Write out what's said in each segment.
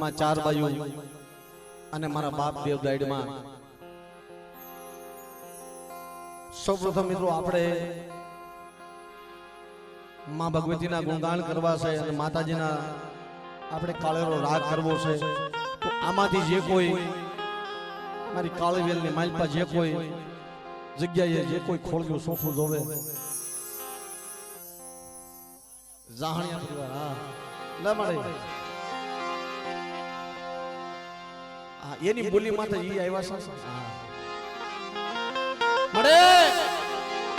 માં ચાર બાયુ અને મારા બાપ દેવ દાઈડમાં સૌપ્રથમ મિત્રો આપણે માં ભગવતીના ગુણગાન કરવા છે અને માતાજીના આપણે કાળેરો રાગ કરવો છે. તો આમાંથી જે કોઈ મારી કાળીવેલની માલપા જે કોઈ જગ્યાએ જે કોઈ ખોળ્યું સોફું જોવે જાહણિયા પરિવાર હા લે મળે હા એની બોલી માથે ઈ આવ્યા છે મળે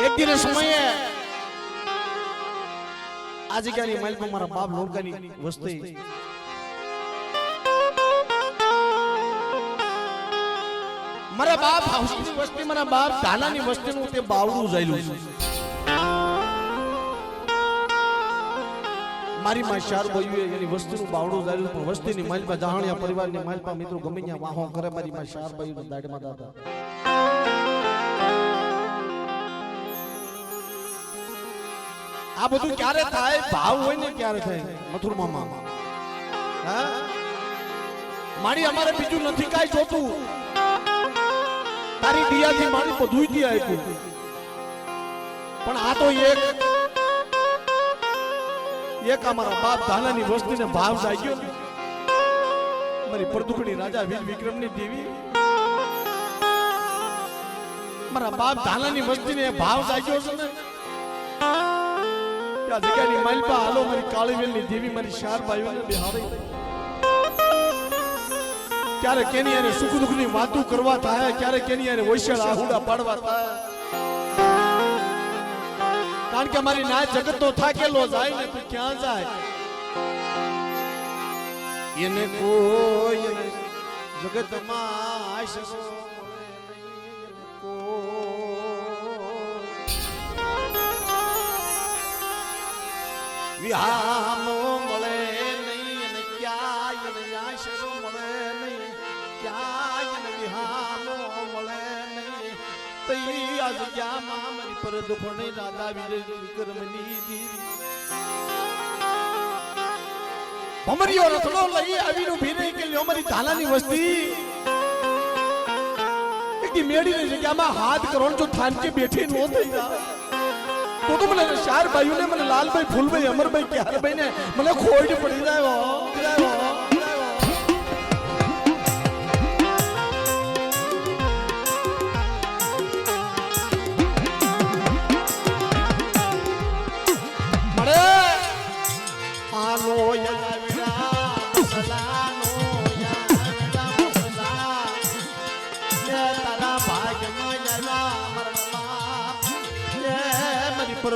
એક દિન સમયે આ જગ્યાની માલપા મારા બાપ લોડકાની વસ્તી મારા બાપ હાઉસની વસ્તી મારા બાપ ધાનાની વસ્તીનું તે બાવડું જાયલું છે. મારી માં ચાર બોયુએ એની વસ્તીનું બાવડું જાયલું પણ વસ્તીની માલપા જાહણિયા પરિવારની માલપા મિત્રો ગમે ત્યાં વાહો કરે મારી માં ચાર બોયુના દાડમાં દાદા આ બધું ક્યારે થાય ભાવ હોય ને ક્યારે થાય મથુર મામા હા મારી અમારે બીજું નથી કાઈ જોતું તારી દિયાથી મારી બધું દી આપ્યું પણ આ તો એક અમારા બાપ ધાનાની વસ્તીને ભાવ જાગ્યો મારી પરદુખડી રાજા વીર વિક્રમની દેવી મારા બાપ ધાનાની વસ્તીને ભાવ જાગ્યો છે ને આ જગ્યાની માલપા હાલો મારી કાળીવેલની દેવી મારી ચાર બાયુને બિહારી ક્યારે કેની એને સુખ દુઃખની વાતો કરવા થાય ક્યારે કેની એને વૈશાળ આહુડા પાડવા થાય કારણ કે મારી ના જગત તો થાકેલો જાય ને તું ક્યાં જાય એને કોઈ જગતમાં આશરો વિહામો મળે નહીં અને ક્યાંય આશરો મળે નહીં ક્યાંય વિહામો મળે નહીં તઈ આ જગ્યામાં મારી પર દુખણી રાધા વીર વિક્રમની દેવી ભમરીઓ રથડો લઈ આવીનું ભીરે કે લ્યો મારી ધાલાની વસ્તી એક મેડીની જગ્યામાં હાથ કરોણ જો થાનકે બેઠી નો થઈ જાય તો મને ચાર ભાઈઓને મને લાલભાઈ ફૂલભાઈ અમરભાઈ ક્યારભાઈ ને મને ખોટ પડી જાય મળે આનો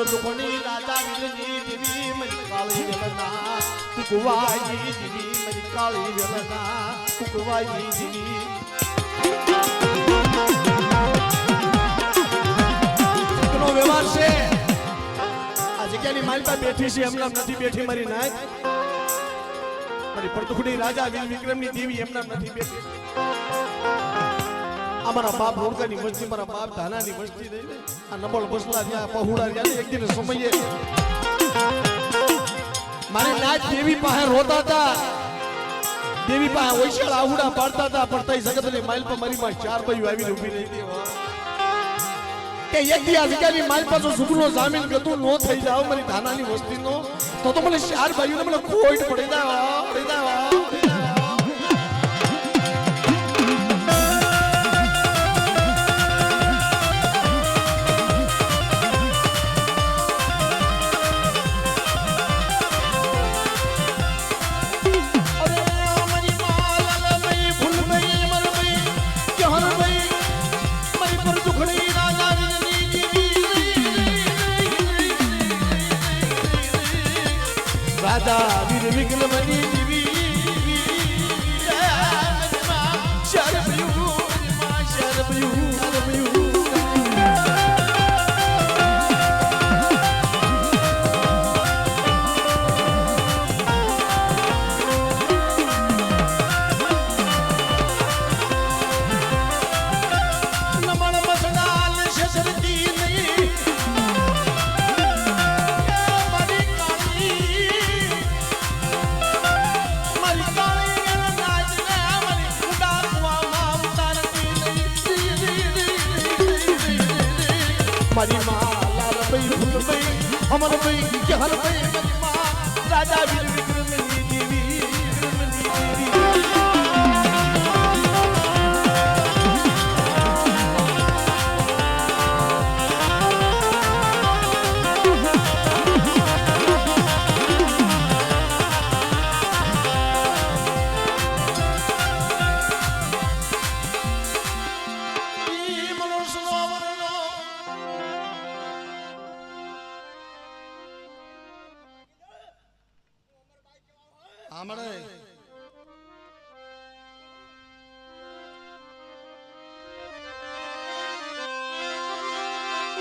દુખણી રાજા વીરની દેવી મારી કાળી વેલના કુકવાઈ દેવી મારી કાળી વેલના કુકવાઈ દેવી નો વ્યવહાર છે આ જગ્યાની માલપા બેઠી છે એમનામ નથી બેઠી મારી નાય મારી પરતુખડી રાજા વીર વિક્રમની દેવી એમનામ નથી બેઠી અમારા બાપ રોડકાની વસ્તી મારા બાપ ધાનાની વસ્તી રહી ને આ નબળ બસલા ત્યાં પહોળા ત્યાં એક દિન સમયે મારી નાચ દેવી પાસે રોતા હતા દેવી પાસે વૈશાળ આહુડા પાડતા હતા પણ તઈ જગતની માઇલ પર મારી માં ચાર ભાઈઓ આવીને ઊભી રહી હતી કે એક દી આ જગ્યાની માઇલ પર જો સુખનો જામીન ગતું નો થઈ જાવ મારી ધાનાની વસ્તીનો તો મને ચાર ભાઈઓને મને ખોટ પડી જાય રાધા વીર વિક્રમની દેવી મારી માં લાલ ભાઈ ફૂલ ભાઈ અમર ભાઈ કે હર ભાઈ મારી માં રાજા વીર વિક્રમની દેવી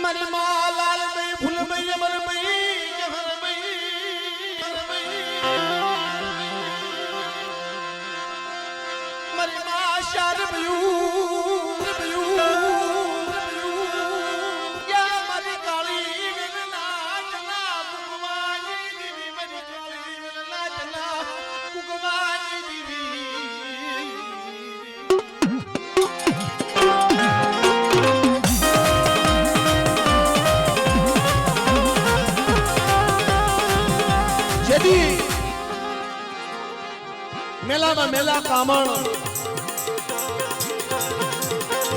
મારી માં લાલ ભાઈ ફૂલ ભાઈ અમર ભાઈ કે હર ભાઈ મારી માં શાર ભયું યા મારી કાળી વેલના ચલા ભગવાની દેવી મારી કાળી વેલના ચલા ભગવાની દેવી મેલામાં મેલા કામણ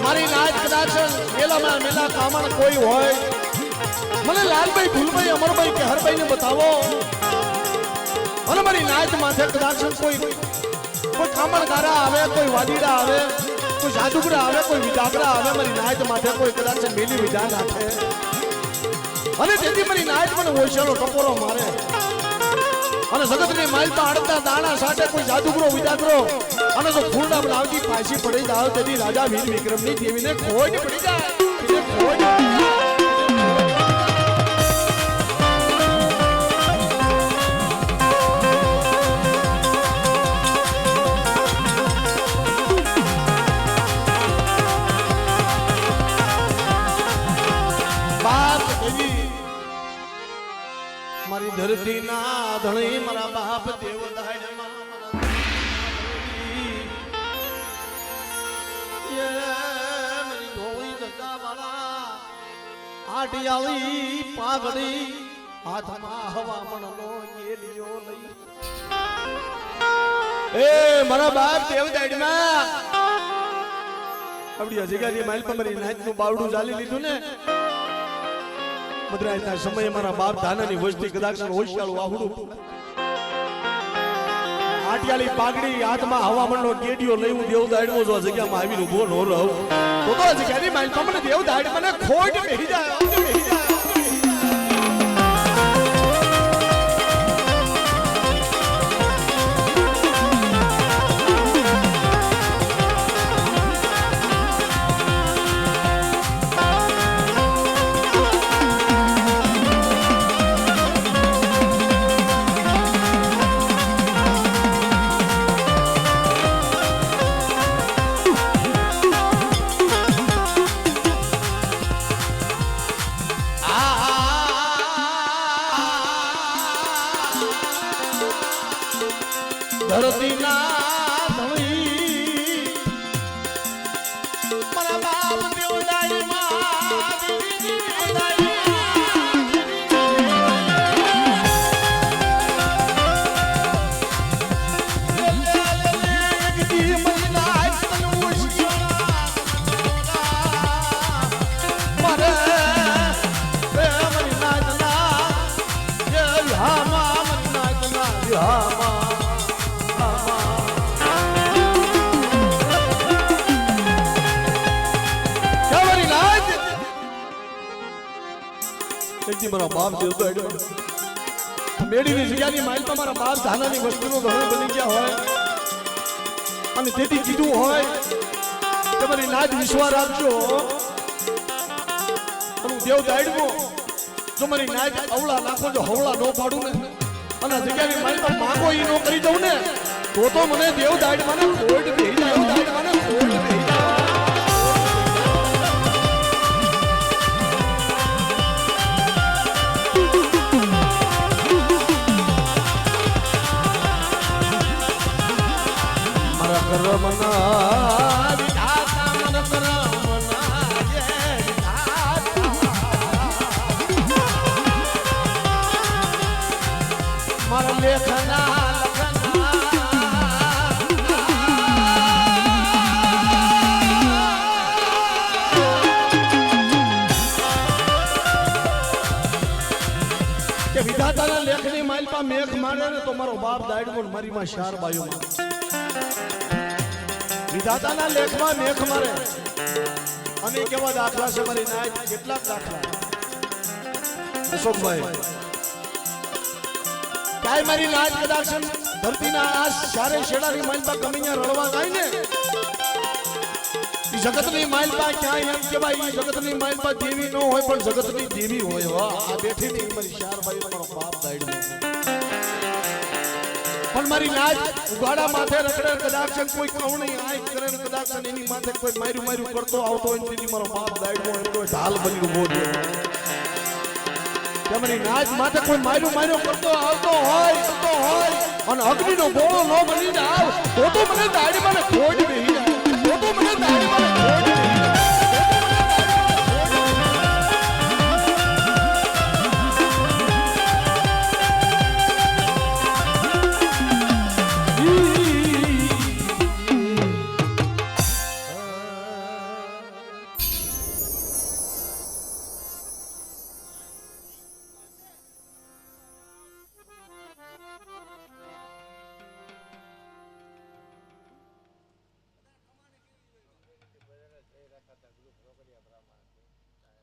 મારી નાચ કદાચ મેલામાં મેલા કામણ કોઈ હોય મને લાલભાઈ ફૂલભાઈ અમરભાઈ કે હરભાઈ ને બતાવો અને મારી નાચ માથે કદાચ કોઈ કામણ ગારા આવે કોઈ વાદીડા આવે કોઈ જાદુગરા આવે કોઈ વિજાગરા આવે મારી નાચ માથે કોઈ કદાચ મેલી વિજા નાખે અને તેથી મારી નાચ મને ઓછાનો ટપોરો મારે અને જગતની માલમાં અડતા દાણા સાથે કોઈ જાદુગરો વિજાગરો અને જો ફૂલડા બનાવતી પાછી પડી જાવ તેથી રાજા વીર વિક્રમની દેવીને ખોજ પડી જાય ખોજ મારી ધરતી ના ધણી મારા બાપ દેવ આટિયાળી પાઘડી હાથમાં હવામણનો ગેલિયો લઈ એ મારા બાપ દેવ દાડમાં આપડી જગ્યાની માઇલ પર મારી નાચનું બાવડું ચાલી લીધું ને મદ્રાસના સમયે મારા બાપ ધાનાની વસ્તી કદાચ હોશિયાળું આહુડું આટિયાળી પાઘડી હાથમાં હવામણનો કેડિયો લઈ હું દેવ દાડવો જો જગ્યામાં આવીને ઉભો ન રહું તો જગ્યાની માઇલ પર મને દેવ દાડ મને ખોટ બેહી જાય ધરતી ના ધણી મારા બાપ દેવ મારા બાપ દેવતો મેળીની જગ્યાની માઇલ પર મારા બાપ ધાનાની વસ્તુનો ઘણો બની ગયા હોય અને તેથી કીધું હોય કે મારી નાચ વિશ્વાસ રાખજો અને દેવ દાડવો જો મારી નાચ અવળા નાખો જો હવળા ન પાડું ને અને જગ્યાની માઇલ પર માંગો ઈ નો કરી દઉં ને તો મને દેવ દાડ મને ખોટ બેહી જાય મને ખોટ બેહી જાય કરમના વિધાતા મન કરમના જે વિધાતા માલપા મેઘ મારે ને તો મારો બાપ દાડવો મારી માં શાર બાયો વિધાતાના લેખમાં મેઘ મારે અને કેવા દાખલા છે મારી નાય કેટલાક દાખલા અશોકભાઈ કાય મારી નાચ કદાચ ધરતીના આ સારે શેડાની માલપા ગમીયા રળવા જાય ને ઈ જગતની માલપા ક્યાંય એમ કહેવાય ઈ જગતની માલપા દેવી ન હોય પણ જગતની દેવી હોય વાહ આ બેઠી ની મારી શારબાઈ મારો બાપ દાડવો પણ મારી નાચ ઉગાડા માથે રખડે કદાચ કોઈ કવણી આય કરે કદાચ એની માથે કોઈ માર્યું કરતો આવતો હોય તેની મારો બાપ દાડવો એટલો ઢાલ બની ઉભો થયો તમારી નાચ માથે કોઈ માર્યું કરતો આવતો હોય અને અગ્નિનો ગોળો ન બની જાવ તો મને દાડી મને ખોડી બેહી જાય તો મને દાડી મને ખોડી બેહી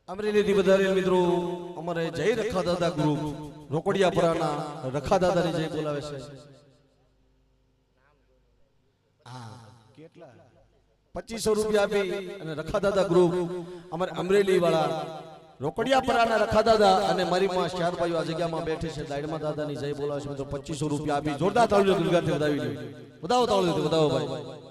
અમરેલી થી વધારે મિત્રો અમારે જય રખા દાદા ગ્રુપ રોકડિયાપરાના રખા દાદાની જય બોલાવે છે હા કેટલા 2500 રૂપિયા આપી અને રખા દાદા ગ્રુપ અમારે અમરેલી વાળા રોકડિયાપરાના રખા દાદા અને મારી માં શારબાઈ આ જગ્યામાં બેઠી છે દાઈડમાં દાદાની જય બોલાવે છે મિત્રો 2500 રૂપિયા આપી જોરદાર તાળીઓ દુર્ગાથી વધાવી લો વધાવો તાળીઓ વધાવો ભાઈ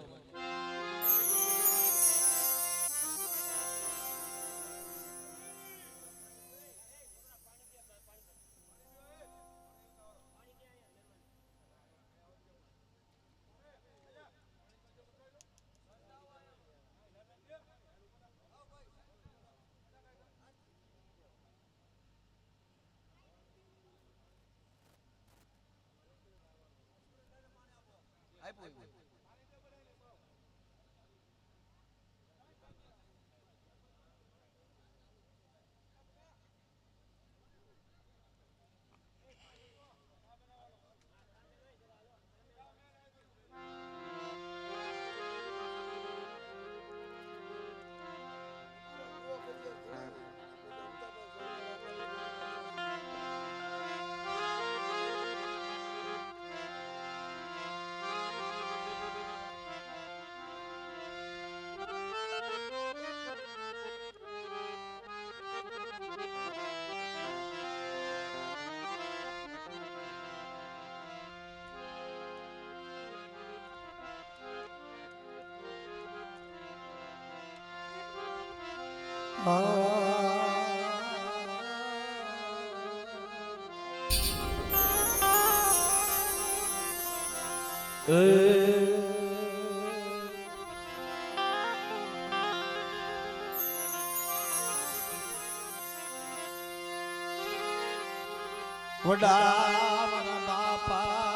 વડા મારા બાપા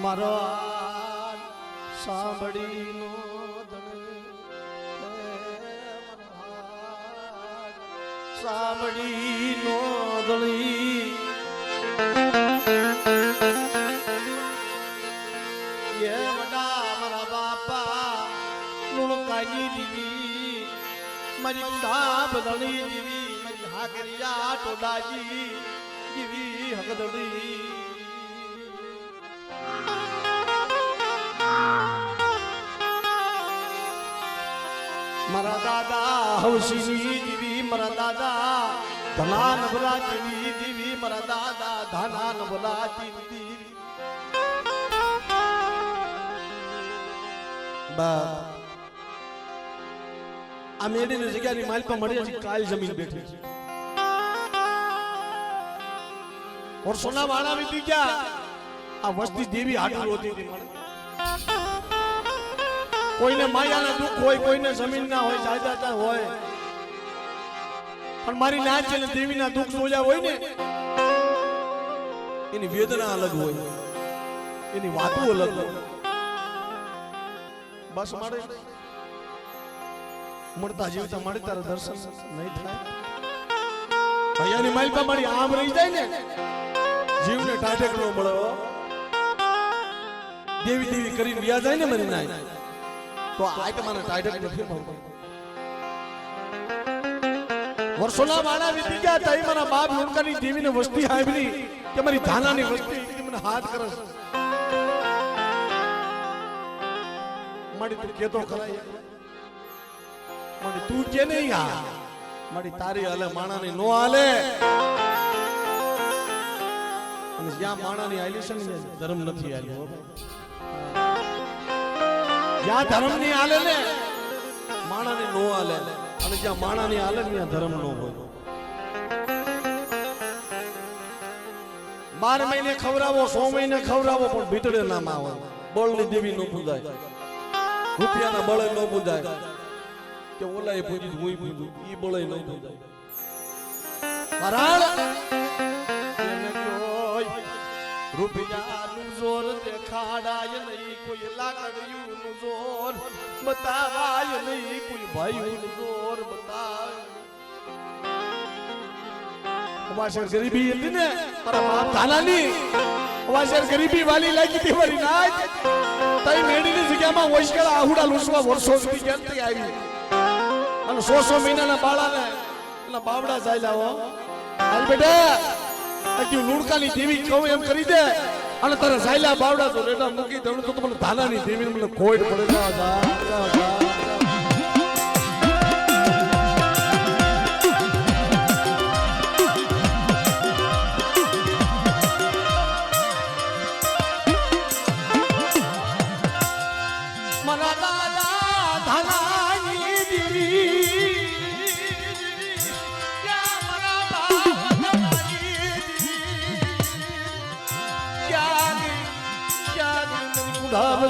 મારો સાંભળી નો સાંભળી નો દળી એ વડા મારા બાપા લુણકાઈ દીવી મારી ઢા બદલી દીવી મારી હાકરિયા ટોડાજી દીવી હકદડી મારા દાદા હવસીની દીવી મારા દાદા ધનાન ભલાતી દીવી મારા દાદા ધનાન ભલાતી દીવી બા આ મેડીની જગ્યાની માલ પર મળી છે કાલ જમીન બેઠી છે और सोना वाला भी पी क्या आ वस्ती देवी हाटू होती थी कोई ने माया ना दुख होय कोई ने जमीन ना होय जायदाद होय પણ મારી નાચ છે ને દેવી ના દુખ સોજા હોય ને એની વેદના અલગ હોય એની વાતો અલગ હોય બસ મારે મળતા જીવતા મારી તારા દર્શન નહીં થાય ભૈયાની માઇલ પર મારી આમ રહી જાય ને જીવને ટાઢેક નો મળો દેવી દેવી કરીને વ્યા જાય ને મરી નાય તો આ કે મને ટાઢેક નથી મળતો વર્ષોના માણા વીતી ગયા તઈ મારા બાપ લોણકાની દેવીને વસ્તી આવી કે મારી ધાનાની વસ્તી મને હાથ કરસ મારી તું કેતો ખરાય મારી તું કે નહીં આ મારી તારી હાલે માણાની નો હાલે અને જ્યાં માણાની હાલી છે ને ધર્મ નથી હાલ્યો જ્યાં ધર્મ ની હાલે ને માણાની નો હાલે અને જ્યાં માણાની હાલે ને ત્યાં ધર્મ નો હોય 12 મહિને ખવરાવો 100 મહિને ખવરાવો પણ ભીતડે નામ આવે બળની દેવી નો પૂજાય રૂપિયાના બળે નો પૂજાય કે ઓલાએ પૂજી હું પૂજું ઈ બળે નો પૂજાય મરાળ એને કોઈ રૂપિયાનું જોર દેખાડાય નહીં કોઈ લાકડીનું જોર બતાવાય નહીં કોઈ ભાઈનું જોર બતાવાય વાશર ગરીબી હતી ને મારા બાપ ધાનાની વાશર ગરીબી વાલી લાગી હતી વરી નાય તઈ મેડીની જગ્યામાં વૈશ્કળા આહુડા લૂસવા વર્ષો સુધી ગેલતી આવી અને 100 મહિનાના બાળાને એના બાવડા જાય હો હાલ બેટા આજી લુડકાની દેવી કહું એમ કરી દે અને તારા સાયલા બાવડા તો રેડા મૂકી દઉં તો મને ધાનાની દેવીને મને કોઈડ પડે જા ધામ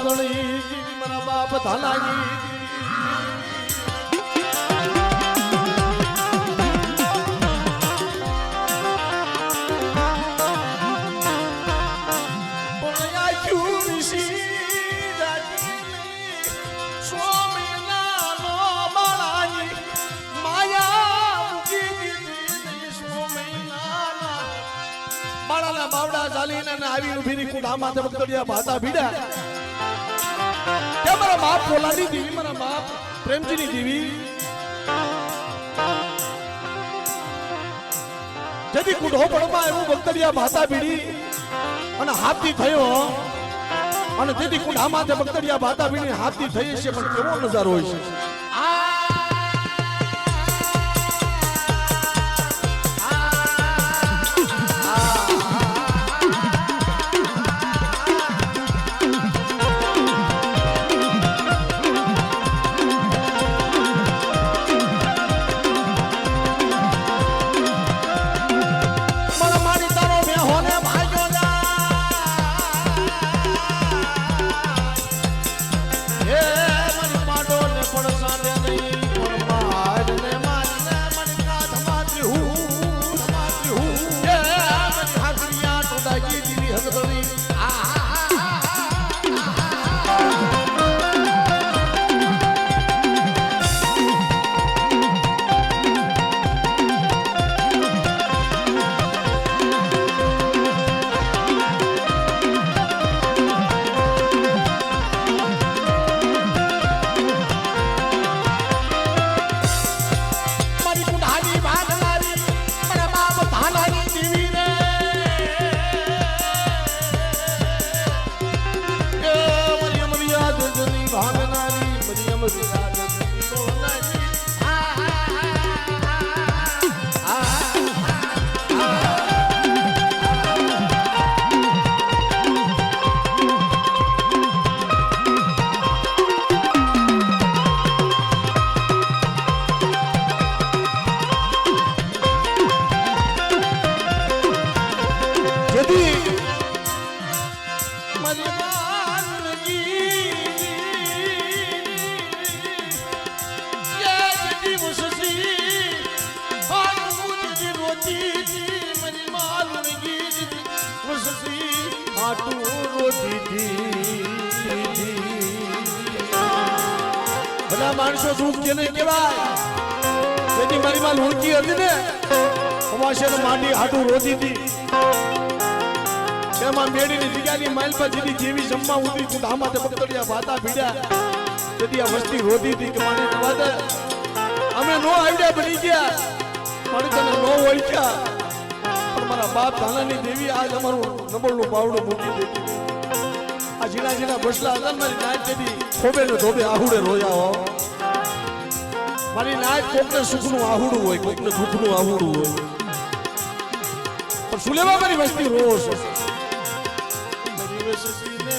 ગણી મારા બાપ ધાલાજી બાવડા ચાલીને આવી ઉભીની કુડા માથે બગડ્યા ભાતા ભીડા કે મારા બાપ પોલાની દેવી મારા બાપ પ્રેમજીની દેવી જદી કુડો પડમાં એવું બગડ્યા ભાતા ભીડી અને હાથી થયો અને તેથી કુડા માથે બગડ્યા ભાતા ભીડી હાથી થઈ છે પણ કેવો નજારો હોય છે ભલા માણસો દુઃખ જેને કહેવાય જેની મારી માં લુણકી હતી ને અમાશે માટી હાટું રોતી હતી એમાં મેડીની જગ્યાની માઇલ પર જીધી જેવી જમવા ઉતરી તું ધામા તે બકતડિયા ભાતા ભીડ્યા તેથી આ વસ્તી રોતી હતી કે મારી નવા દે અમે નો આવડ્યા બની ગયા મારી તને નો ઓળખ્યા પણ મારા બાપ ધાનાની દેવી આજ અમારું નબળનું પાવડું મૂકી દીધું આ ઝીણા ઝીણા બસલા હતા મારી નાચ તેથી ખોબે ને ધોબે આહુડે રોયા હો મારી નાચ કોકને સુખનું આહુડું હોય કોકને દુઃખનું આહુડું હોય પણ સુલેવા મારી વસ્તી રોશ મારી વસ્તી ને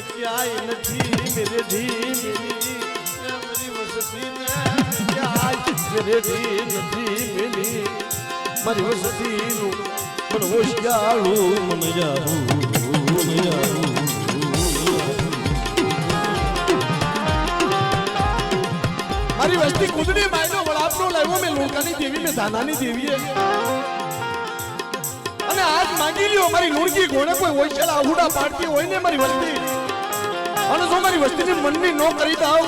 ક્યાંય નથી મેરે ધી મારી વસ્તી ને ક્યાંય મેરે ધી નથી મેલી મારી વસ્તીનું પણ હોશિયાળું મન જાવું મારી વસ્તી કુદડી માયનો વડાપનો લાવ્યો મેં લોકાની દેવી મેં ધાનાની દેવીએ અને આજ માંગી લ્યો મારી લુણકી ઘોડે કોઈ ઓછેલા આહુડા પાડતી હોય ને મારી વસ્તી અને જો મારી વસ્તીની મનની નો કરી દાવ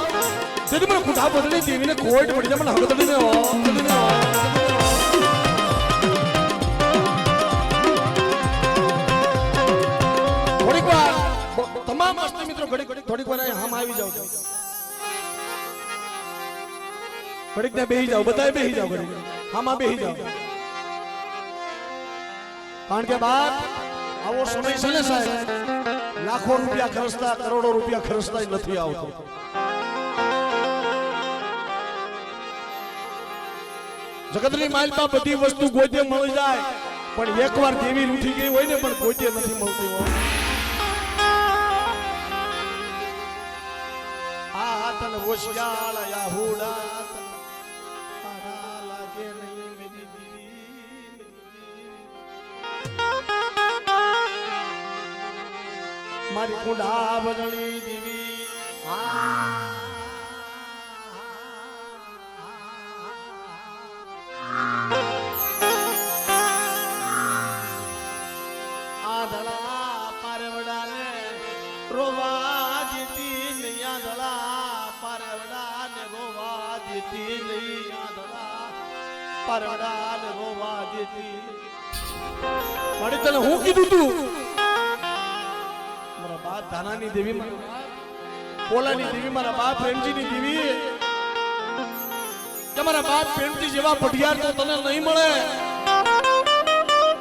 તેથી મને ખુદા બદલી દેવીને ખોટ પડી જાય મને હગદડીને થોડીક વાર તમામ વસ્તી મિત્રો થોડીક વાર હામ આવી જાવ ઘડીક ને બેહી જાવ બધાએ બેહી જાવ ઘડીક હામાં બેહી જાવ કારણ કે બાપ આવો સમય છે ને સાહેબ લાખો રૂપિયા ખર્ચતા કરોડો રૂપિયા ખર્ચતા નથી આવતો જગતની માલમાં બધી વસ્તુ ગોતે મળી જાય પણ એકવાર દેવી રૂઠી ગઈ હોય ને પણ ગોતે નથી મળતી હોય આ તને હોશિયાળ યાહુડા લાગે નહીં મેરી દીવી મારી કુંડા બદલી દીવી આધળા પારવડાને રોવા દીતી નહીં આધળા પારવડાને રોવા દીતી નહીં આધળા પારવડાને રોવા દીતી મારી તને હું કીધું તું મારા બાપ ધાનાની દેવી પોલાની દેવી મારા બાપ પ્રેમજીની દેવી કે મારા બાપ પ્રેમજી જેવા પઢિયાર તો તને નહીં મળે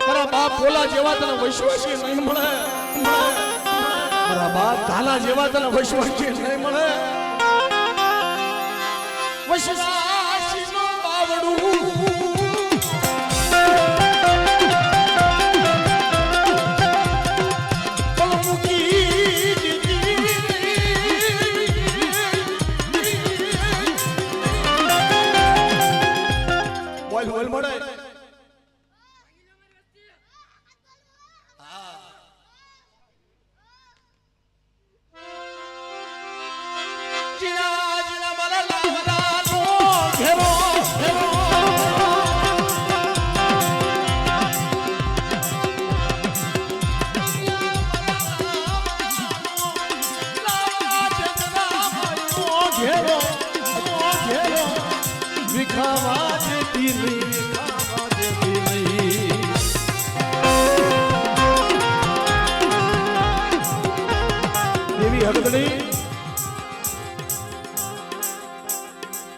મારા બાપ પોલા જેવા તને વૈશ્વાસી નહીં મળે મારા બાપ ધાના જેવા તને વૈશ્વાસી નહીં મળે વૈશ્વાસી નો બાવડું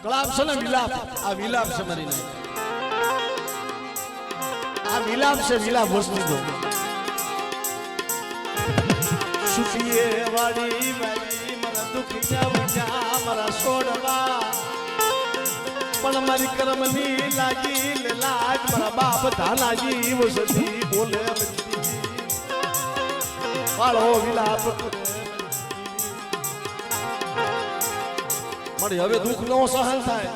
કળાપ છે ને વિલાપ આ વિલાપ છે મારી નહીં આ વિલાપ છે વિલાપ વસ્તુ તો સુખીએ વાળી મારી મારા દુખી જાવ મારા સોડવા પણ મારી કરમની લાગી લે લાગ મારા બાપ ધાનાજી વસતી બોલે વાળો વિલાપ મારી હવે દુઃખ નો સહન થાય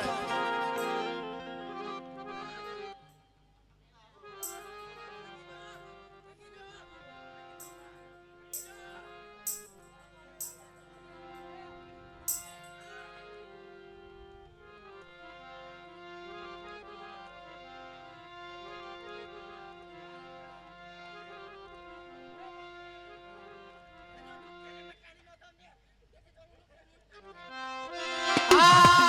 Ah!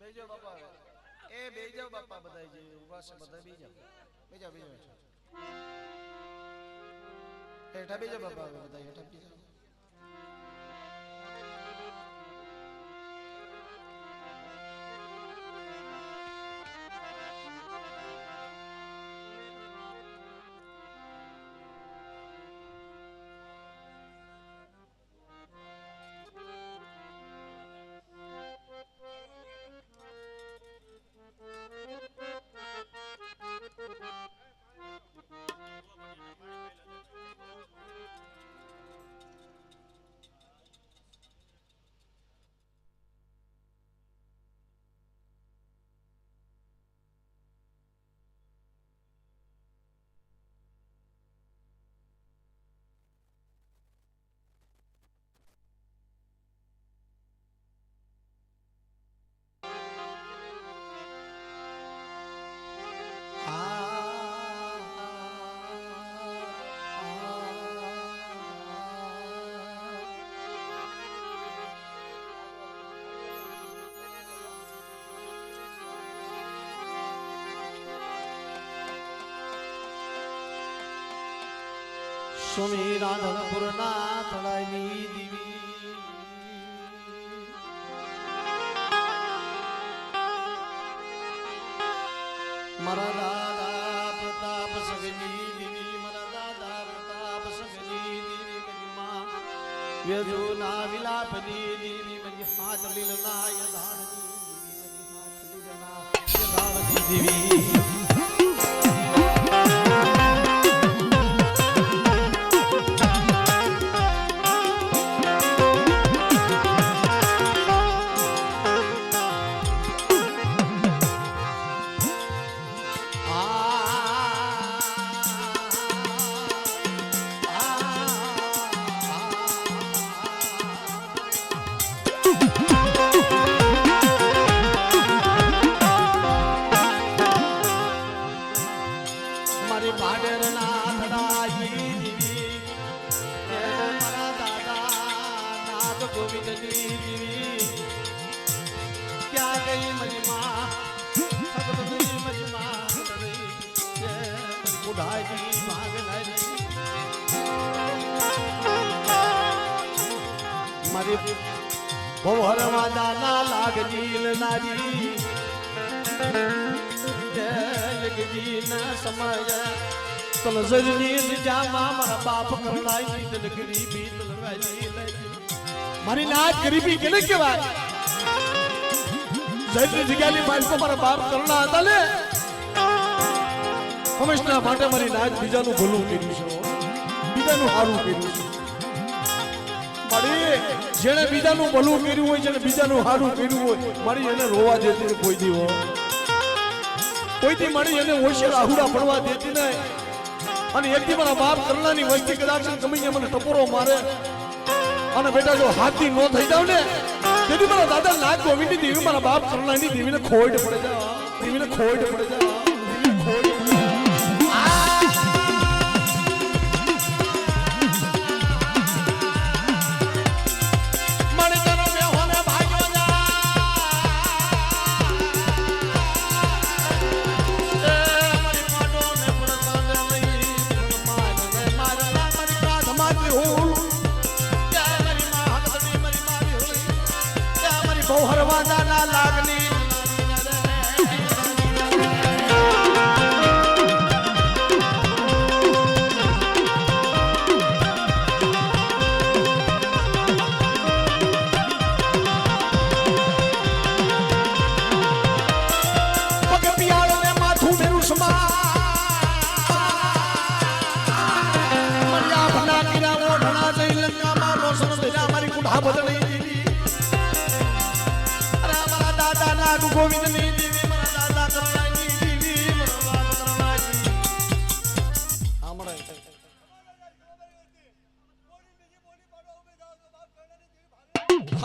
બેજો બાપા એ બેજો બાપા બધાય જે ઉભા છે બધા બેજો બેજો બેજો હેઠા બેજો બાપા બધા હેઠા બેજો સ્વામી રાધનપુરના તળાઈની દીવી મારા દાદા પ્રતાપ સગની દીવી મારા દાદા પ્રતાપ સગની દીવી મારી માં વ્યજોના વિલાપની દીવી મારી હાથ લીલના યધાણની દીવી મારી હાથ લીલના યધાણની દીવી ભવરમાં દાના લાગજીલ નારી જગજી ના સમય તલજની જામા મારા બાપ કરણાઈ દિલ ગરીબી તલવાઈ મારી નાચ ગરીબી કેને કહેવાય જૈની જગ્યાની મારી પર મારા બાપ કરણા હતા ને હંમેશા માટે મારી નાચ બીજાનું ભલું કર્યું છે બીજાનું સારું કર્યું છે મારી જેને બીજાનું ભલું કર્યું હોય જેને બીજાનું સારું કર્યું હોય મારી એને રોવા દેતી કોઈ દી હો કોઈ દી મારી એને હોશિયાર આહુડા પડવા દેતી નહીં અને એકથી મારા બાપ કરણાની વસ્તી કદાચ ગમે મને ટપોરો મારે અને બેટા જો હાથી નો થઈ જાવ ને તેથી મારા દાદા નાગ ગોવિંદની દેવી મારા બાપ કરણાની દેવીને ખોડ પડે જા દેવીને ખોડ પડે જા દેવીને ખોડ ગોવિંદની દેવી મારા દાદા કરણાની દેવી મારા બાપ કરણાની આમળે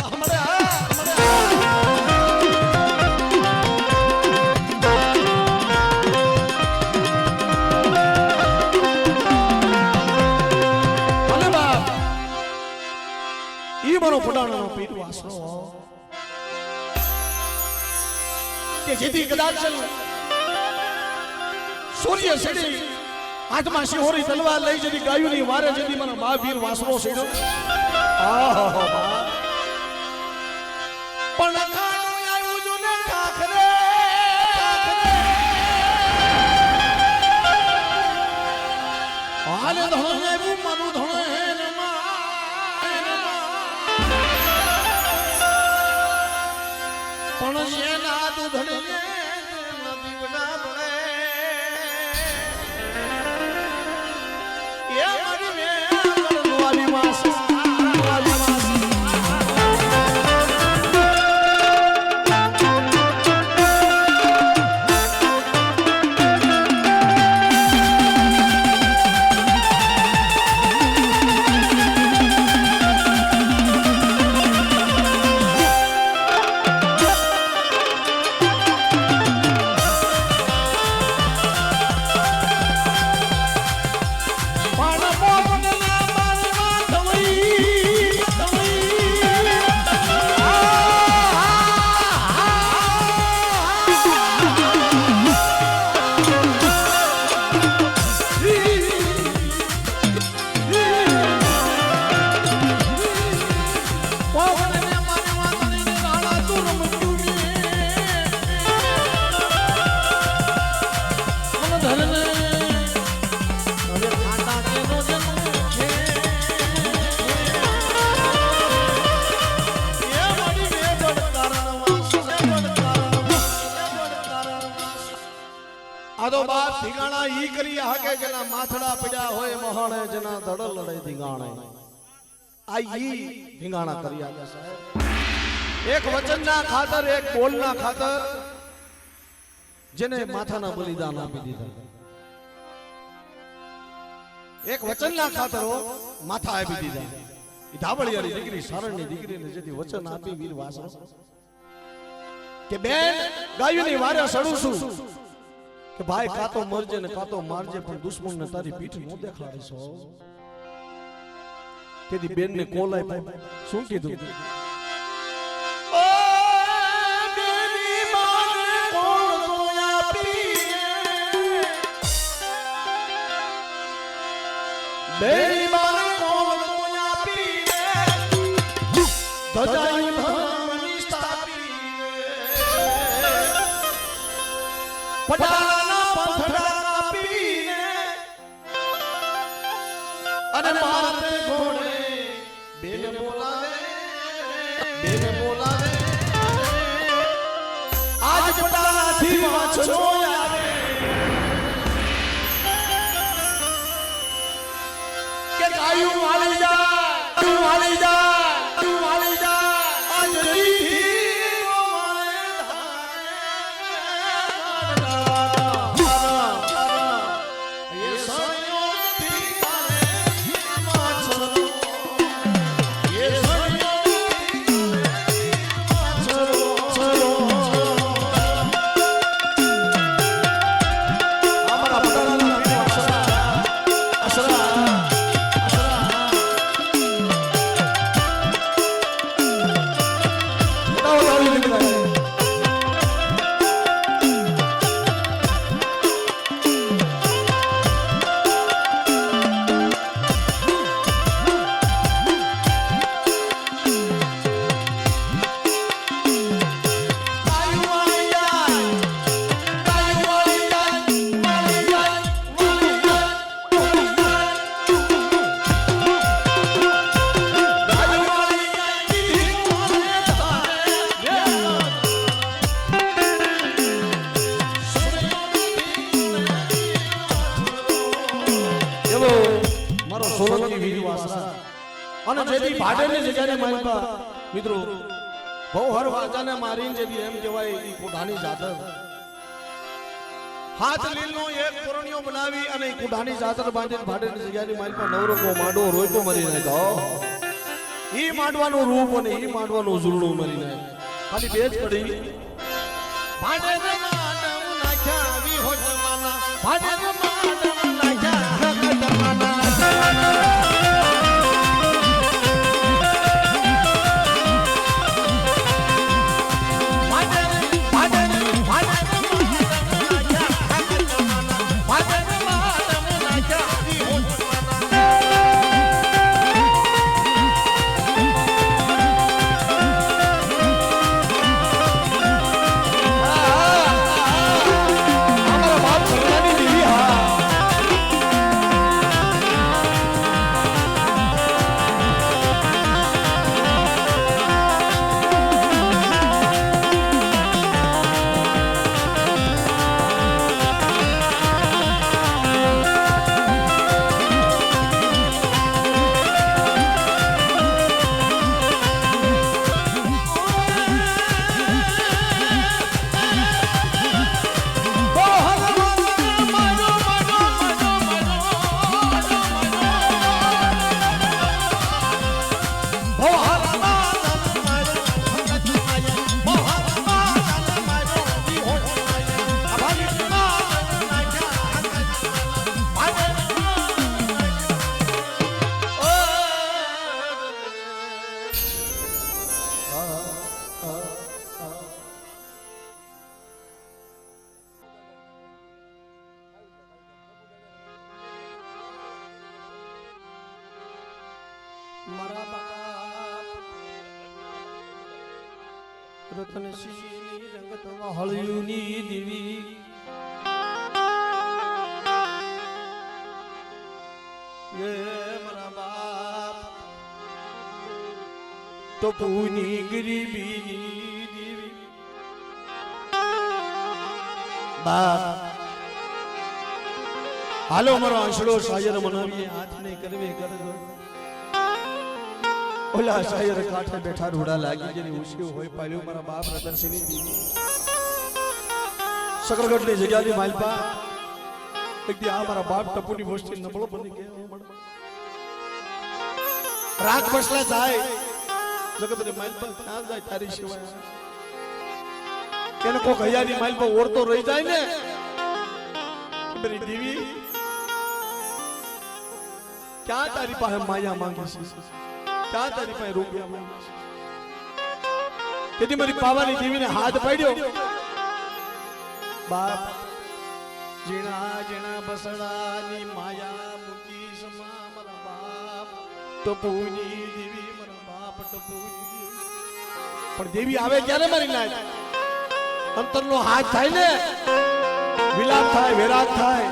આમળે ભલે બાપ ઈ મારો પડાણોનો પીટ વાસણો કે જેથી કદાચ સૂર્ય સેડી હાથમાં શિહોરી તલવાર લઈ જતી ગાયુની વારે જતી મને મહાવીર વાસણો સેડ્યો પણ ખાનું આવ્યું જો ને ખાખરે હાલે ધોણે આવ્યું મારું ધોણે પણ જેના દૂધને દીવડા બળે એ મારી મેં વાલી માસ આદો બાપ ધીગાણા ઈ કરી હાકે જેના માથડા પડ્યા હોય મહાણે જેના ધડ લડે ધીગાણે આ ઈ ધીગાણા કરી હાકે સાહેબ એક વચનના ખાતર એક બોલના ખાતર જેને માથાના બલિદાન આપી દીધા એક વચનના ખાતર માથા આપી દીધા ઈ ધાબળિયાની દીકરી સારણની દીકરીને જેથી વચન આપી વીર વાસણો કે બેન ગાયુની વારે સડું છું કે ભાઈ કાતો મરજે ને કાતો મારજે પણ દુશ્મન ને તારી પીઠ નો દેખાડીશો તેથી બેન ને કોલાય શું કીધું ઓ બેની માને કોણ દોયા પીએ બેની માને કોણ દોયા પીએ ધજાઈ ભમની સ્થાપી પટા અને માતે ઘોડે બેન બોલાવે આજ પટાથી વાછો આવે કે ગાયું વાળી જા આજ રીધી સોલંકી વીર વાસણા અને જેથી ભાડેની જગ્યાએ માલપા મિત્રો બહુ હર વાજાને મારીને જેથી એમ કહેવાય ઈ કુડાની જાતર હાથ લીલનો એક પુરણિયો બનાવી અને કુડાની જાતર બાંધીને ભાડેની જગ્યાની માલપા નવરકો માંડવો રોયકો મરી નાખ્યો ઈ માંડવાનું રૂપ અને ઈ માંડવાનું ઝૂલણું મરી નાખ્યું ખાલી બે જ પડી ભાડે માંડવ નાખ્યા આવી હો જમાના ભાડે માંડવ નાખ્યા જમાના રતનસિંહની રંગત વાહળિયુની દેવી એ મારા બાપ તો પૂની ગરીબીની દેવી બાપ હાલો મારો આંસડો શાયર મનાવીએ હાથને કરવે કરજો ઓલા શાયર કાંઠે બેઠા રૂડા લાગી જેની ઉસ્યો હોય પાલ્યો મારા બાપ રતનસિંહની દેવી સકરગઢની જગ્યાની માલપા એક દી આ મારા બાપ ટપુની વસ્તી નબળો બની ગયો રાત બસલા જાય જગતની માલપા ક્યાં જાય તારી સિવાય એને કોક હૈયાની માલપા ઓરતો રહી જાય ને મારી દેવી ક્યાં તારી પાસે માયા માંગી છે ક્યાં તારી પાસે રૂપિયા માંગી છે તેથી મારી પાવાની દેવીને હાથ પાડ્યો બાપ જીણા જીણા બસડાની માયા મૂકી સમા મારા બાપ ટપુની દેવી મારા બાપ ટપુની દેવી પણ દેવી આવે ક્યારે મારી નાય અંતરનો હાથ થાય ને વિલાપ થાય વેરાગ થાય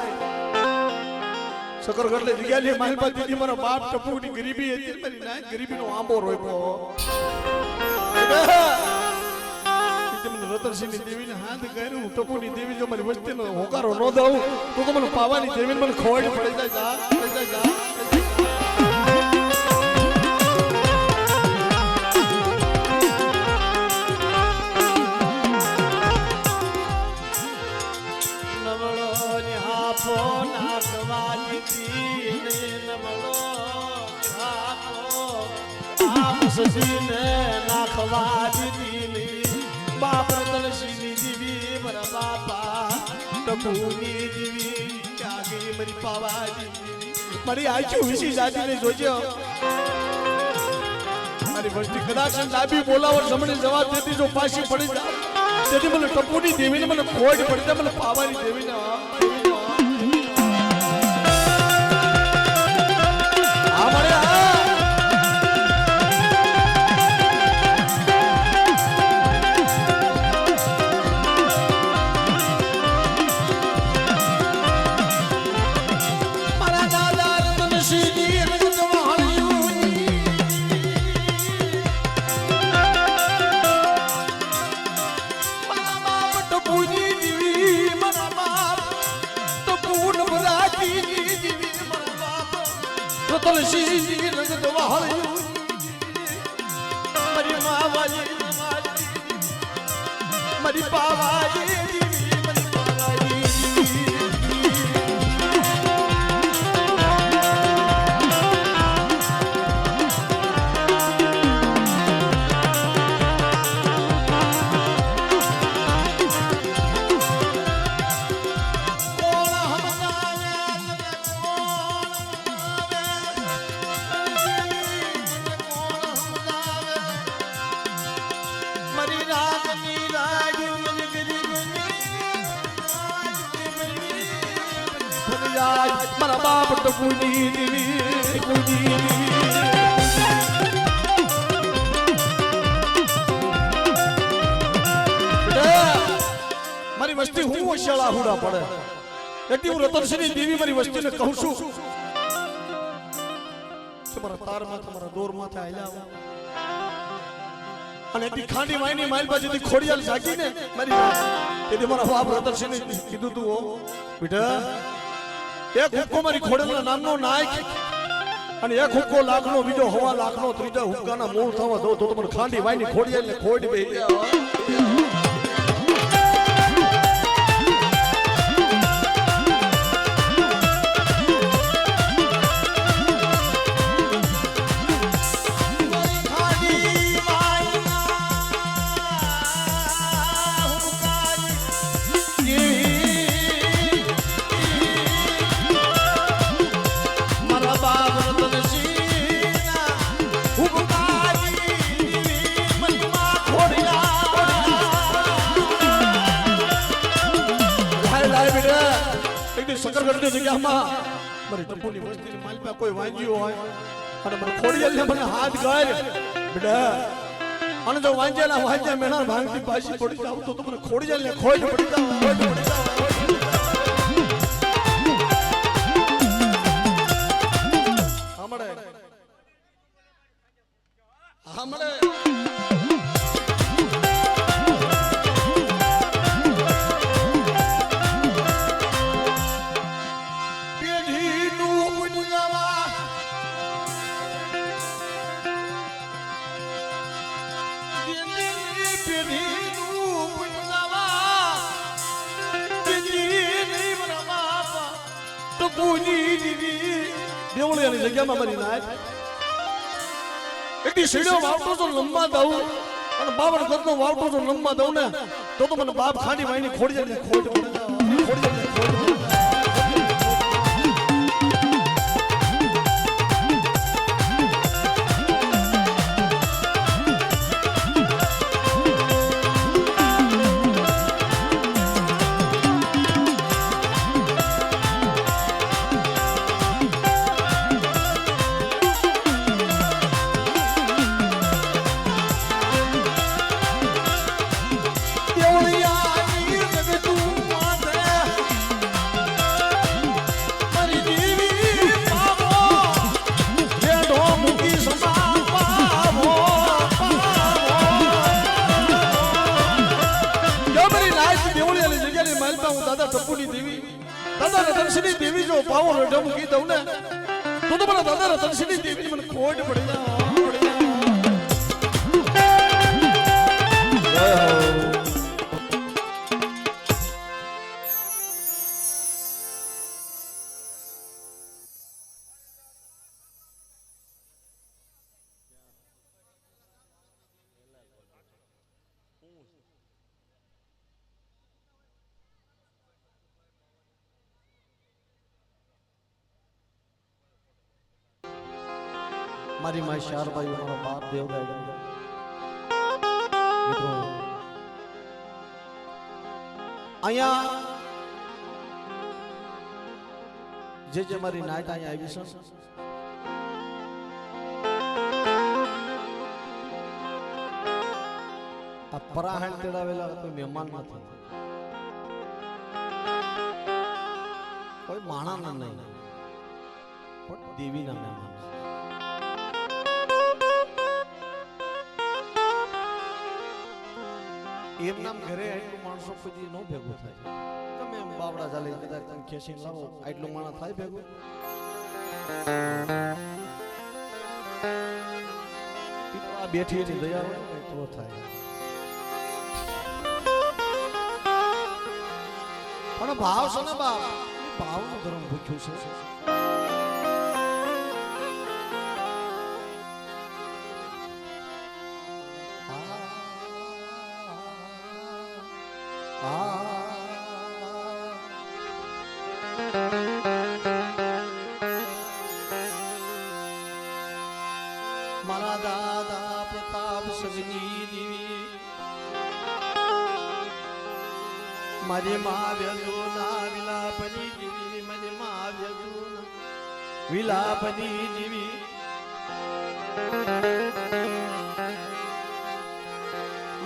સકરગઢ જગ્યાની માલપા દીદી મારા બાપ ટપુની ગરીબી હતી મારી નાય ગરીબીનો આંબો રોપ્યો રતનસિંહની દેવીને હાથ કર્યું ટપુની દેવી જો મારી વસ્તીનો હોકારો ન દઉં તો મને પાવાની દેવીને મને ખોડ પડી જાય જા નવળો ને હાફો નાખવાની દીને નવળો હાફો આમ સજીને નાખવા દીને બાપ રતનસિંહની દેવી મારા બાપા ટપુની દેવી ક્યાં ગઈ મારી પાવાની મારી આંખો વિસી જાતીને જોજો મારી વસ્તી કદાચ લાંબી બોલાવર જમણે જવાબ દેતી જો પાછી પડી જાય તેથી મને ટપુની દેવીને મને ખોડ પડી જાય મને પાવાની દેવીને અમારે રતનસિંહની રંગત વાહળિયું મારી માવાજી મારી પાવાજી મારી પાવાજી મારા બાપ ટપુની દેવી મારી વસ્તી હું હોશિયાળા હુડા પડે એટલી હું રતનસિંહની દેવી મારી વસ્તીને કહું છું તમારા તારમાં તમારા દોરમાં હાલ્યા અને એટલી ખાંડી વાયની માઇલ પાસેથી ખોડિયાલ જાગી ને મારી તેથી મારા બાપ રતનસિંહને કીધું તું બેટા એક હુક્કો મારી ખોડલના નામનો નાયક અને એક હુક્કો લાખનો બીજો હવા લાખનો ત્રીજા હુક્કાના મૂળ થવા દો તો તમારે ખાંડી વાયની ખોડિયાલને ખોડ બે સકરગઢની જગ્યામાં મારી ટપુની વસ્તીની માલપા કોઈ વાંજ્યો હોય અને મને ખોડિયાલને મને હાથ ગાય બેટા અને જો વાંચ્યા મેણા ભાંગતી પાછી પડી જાવ તો તમને ખોડી જાય ને ખોઈ પડી જાવ હમણે દેવળિયાની જગ્યામાં મારી નાય એટલી સીડીઓ વાવતો તો લંબા દઉં અને બાવન ગજનો વાવતો તો લંબા દઉં ને તો મને બાપ ખાડી વાઈને ખોડી જાય ખોડી દાદા ટપુની દેવી દાદા રતનસિંહની દેવી જો પાવો રઢ મૂકી દઉં ને તો મને દાદા રતનસિંહની દેવી મને ખોટ પડી જાય મારી માય શારબાઈ મારો બાપ દેવરાય મિત્રો અહીંયા જે મારી નાઈટ અહીંયા આવી છે આ પરાહણ તેડાવેલા કોઈ મહેમાન નથી કોઈ માણાના નહીં પણ દેવીના મહેમાન એમ નામ ઘરે આટલું માણસો પછી ન ભેગું થાય તમે એમ બાવડા ચાલે કદાચ તમે ખેંચીને લાવો આટલું માણસ થાય ભેગું આ બેઠી એની દયા હોય ને તો થાય પણ ભાવ છે ને બાપ ભાવનું ધર્મ ભૂખ્યું છે મારા દાદા પ્રતાપ સગની દેવી મારી મા વ્યજોના વિલાપની દેવી મારી મા વ્યજોના વિલાપની દેવી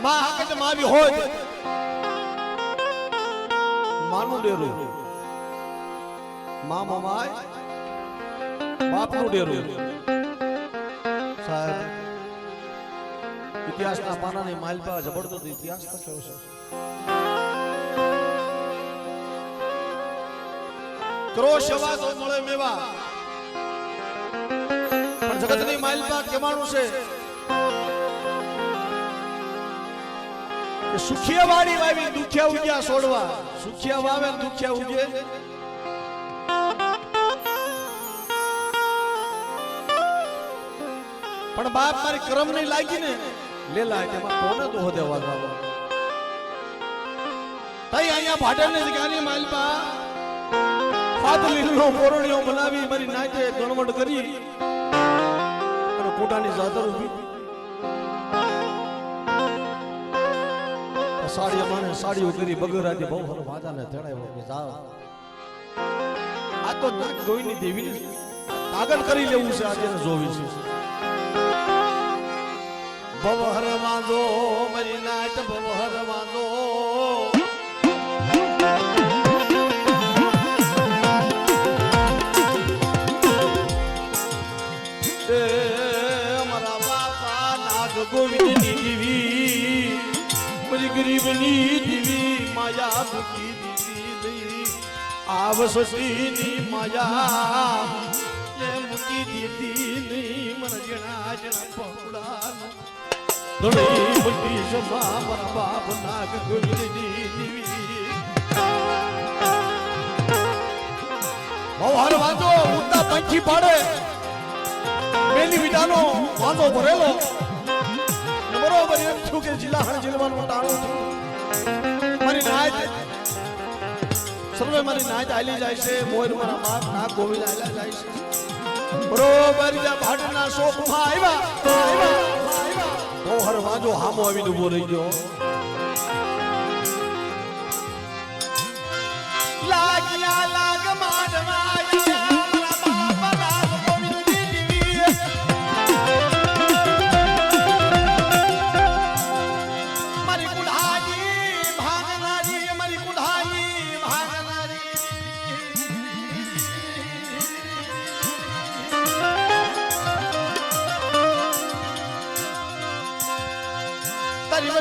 મા હકત માવી હોય માનું ડેરું મા મમાય બાપનું ડેરું સાહેબ ઇતિહાસના પાનાની માલપા જબરદસ્ત ઇતિહાસ લખ્યો છે ક્રોશ અવાજ મળે મેવા પણ જગતની માલપા કેવાનું છે કે સુખિયા વાડી વાવી દુખિયા ઉગ્યા છોડવા સુખિયા વાવે દુખિયા ઉગે પણ બાપ મારી કરમ નહીં લાગી ને લેલા તેમાં કોને તો હોદે વાગવા તઈ અહીંયા ભાટણની જગ્યાની માલપા ફાદલીનો પોરણીઓ બનાવી મારી નાચે ગણવટ કરી અને કોટાની જાતર ઊભી સાડી માને સાડીઓ કરી બગરાથી બહુ હર વાજાને તેડાયો કે જાવ આ તો ગોઈની દેવીની આગળ કરી લેવું છે આજે જોવી છે ભવહર વાંધો મારી નાટ ભવહર વાંધો અમારા બાપા નાગ ગોવિંદની દીવી મારી ગરીબની દીવી માયા મૂકી દીધી આવસતીની માયા એ મૂકી દીધી નહીં મને જણા જણા પહોળાનું ધોળી બધી સમા મારા બાપ નાગ ગોવિંદની દીવી ભવહર વાંધો ઉડતા પંખી પાડે મેલી વિટાનો વાંધો ભરેલો બરોબર એમ છું કે જિલ્લા જિલ્લામાં ટાણું છું મારી નાયત સર્વે મારી નાયત આલી જાય છે મોર મારા બાપ નાગ ગોવિંદ આલા જાય છે બરોબર જ્યાં ભાડના શોખમાં આવ્યા ભવહર વાંધો હામો આવીને ઉભો રહી ગયો લાગ્યા લાગ માંડવાયા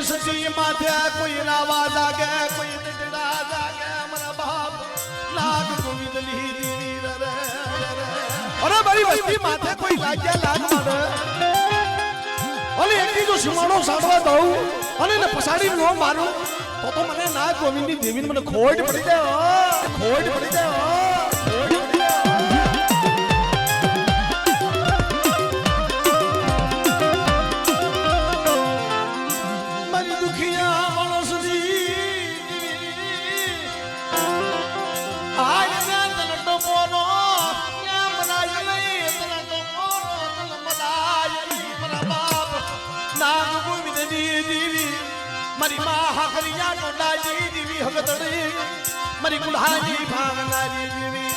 સચી માથે કોઈ રાવા જાગે કોઈ દડા જાગે મારા બાપ નાગ ગોવિંદ લીધી રે અરે મારી વસ્તી માથે કોઈ લાગ્યા લાગ મારે અલે એકની જો સીમાડો સાડવા દઉં અને ને પસાડી નો મારું તો મને નાગ ગોવિંદની દેવીને મને ખોટ પડી જાય ખોટ પડી જાય મારી માં હાકરિયા ડોડાજી દીવી હગતડી મારી ગુલ્હાજી ભાંગનારી દીવી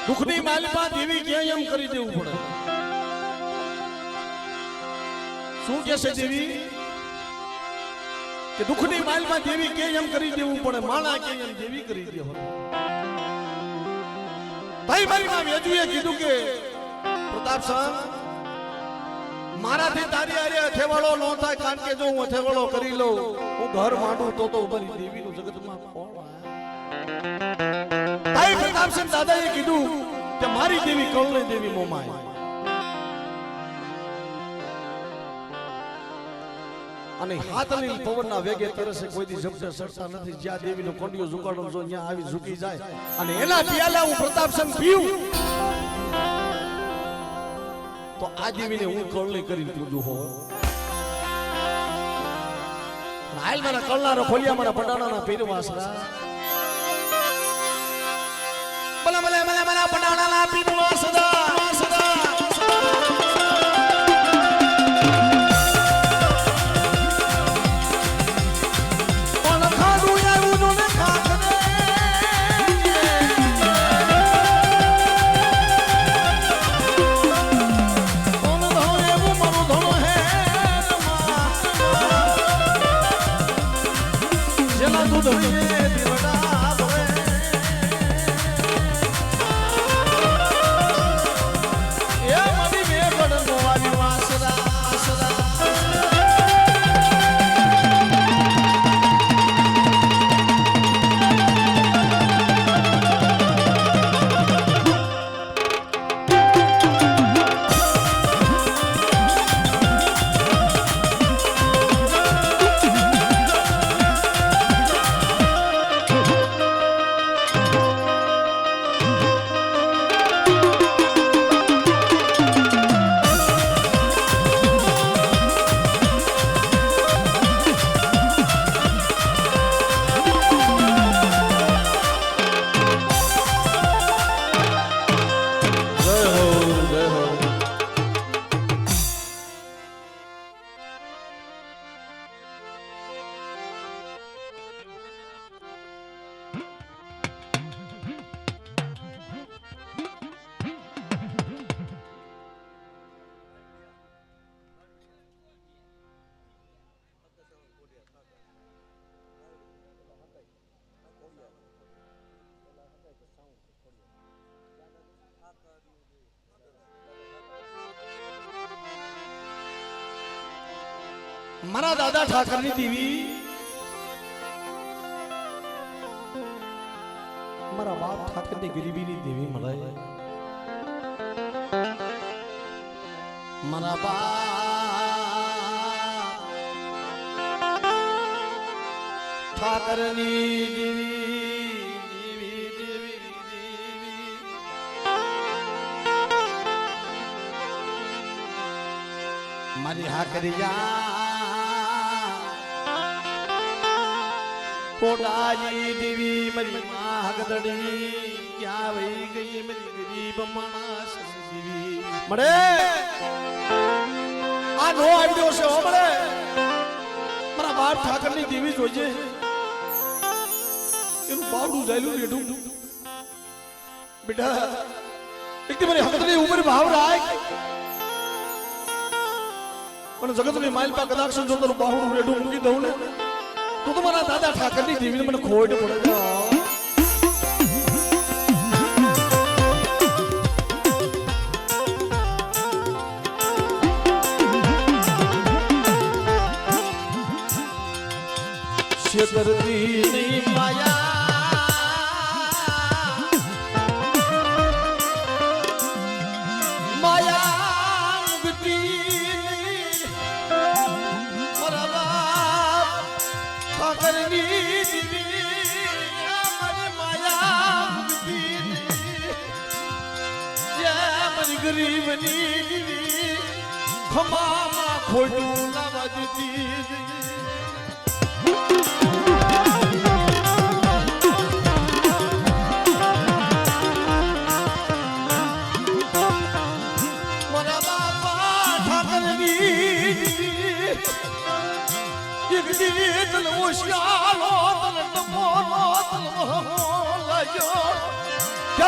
દુખની માલિપા દેવી ક્યાંય એમ કરી દેવું પડે શું કે છે દેવી કે દુખની માલિપા દેવી ક્યાંય એમ કરી દેવું પડે માણા ક્યાંય એમ દેવી કરી દે ભાઈ મારી માં વેજુએ કીધું કે પ્રતાપ સાહેબ મારાથી તારી આરે અથેવાળો ન થાય કારણ કે જો હું અથેવાળો કરી લઉં હું ઘર માંડું તો મારી દેવીનું જગતમાં કોણ ભાઈ પ્રતાપ સાહેબ દાદાએ કીધું કે મારી દેવી કળની દેવી મોમાય અને હાથની પવનના વેગે તરસે કોઈ દી જપતે સરતા નથી જ્યાં દેવીનો કોંડિયો ઝુકાડો જો ત્યાં આવી ઝૂકી જાય અને એના પ્યાલા હું પ્રતાપસંગ પીઉં તો આ દેવીને હું કળની કરી પીધું હો હાલ મારા કળનારો ખોલિયા મારા પટાણાના પીર વાસરા ભલા ભલે મને મારા પટાણાના પીર વાસરા મારા દાદા ઠાકરની દેવી મારા બાપ ઠાકરની ગરીબીની દેવી મળે મારા બાપ ઠાકરની દેવી મારી હાકરિયા કોડાજી દેવી મારી માં હગદડી ક્યાં વહી ગઈ મારી ગરીબ માણસ દેવી મળે આ નો આવ્યો છે હો મળે મારા બાપ ઠાકરની દેવી જોઈજે એનું બાવડું જાયલું રેડું બેટા એકટી મારી હગદડી ઉપર ભાવ રાખ પણ જગતની માઇલ પા કદાચ જો તારું બાવડું રેડું મૂકી દઉં ને તો તમારા દાદા ઠાકરની દેવીને મને ખોટ પડે શેતરતી માયા મુક્તિ ઠાકરની દેવી મારી માયા મુક્તિ મારી ગરીબની દેવી ખમામાં ખોટું લાવા દીધી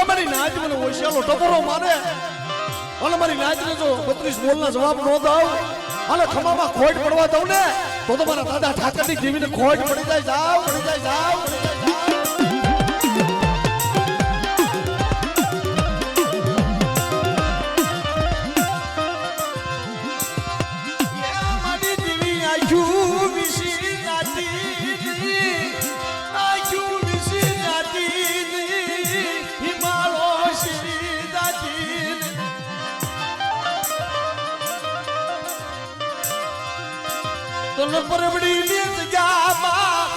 મારી નાચ મને ઓશિયાલો ટપોરો મારે અને મારી નાચ ને જો 32 બોલના જવાબ ન દઉં અને ખમામાં ખોટ પડવા દઉં ને તો મારા દાદા ઠાકરની દેવીને ખોટ પડી જાય જાવ પડી જાય જાવ તો પરબડી ની જગ્યામાં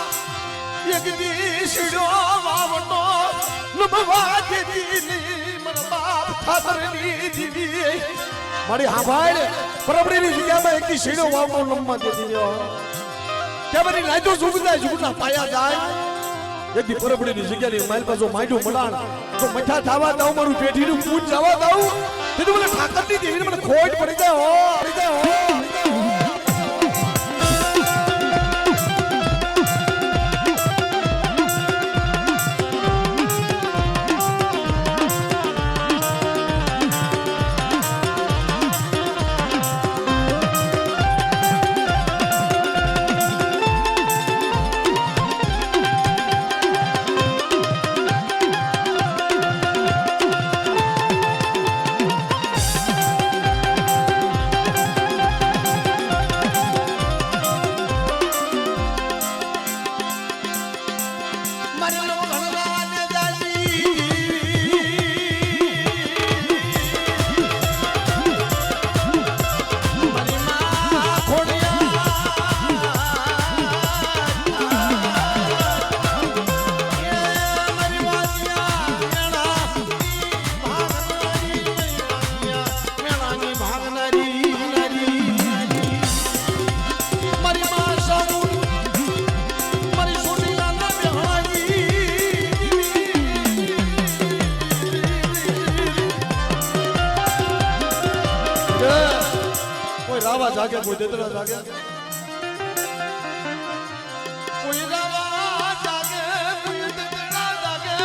એક દીશડો વાવનો નમવા દેતી મન બાપ ઠાકરની દીવી મારી હાભાળ પરબડી ની જગ્યામાં એક દીશડો વાવનો નમવા દેતી કે બની નાઈ તો જુગના પાયા જાય એક દી પરબડી ની જગ્યાની માઈલ પાછો માંડ્યો મડાણ તો મઠા થાવા દઉં મારું પેઢીનું પૂજ જવા દઉં તે તો મને ઠાકરની દેવીને મને ખોટ પડી જાય હો પડી જાય હો રાવા જાગે કોઈ દેતરા જાગે કોઈ રાવા જાગે કોઈ દેતરા જાગે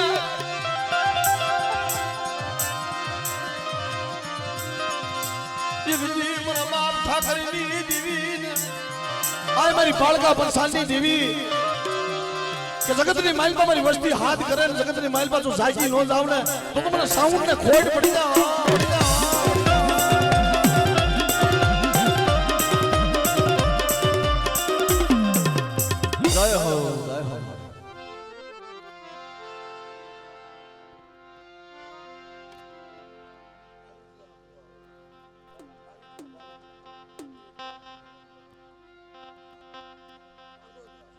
દેવી મારા બાપ ઠાકરની દેવી આય મારી પાળકા પરસાની દેવી કે જગતની માઈલ પર મારી વસ્તી હાથ કરે ને જગતની માઈલ પર જો જાગી ન જાવ ને તો મને સાઉન્ડ ને ખોટ પડી જાય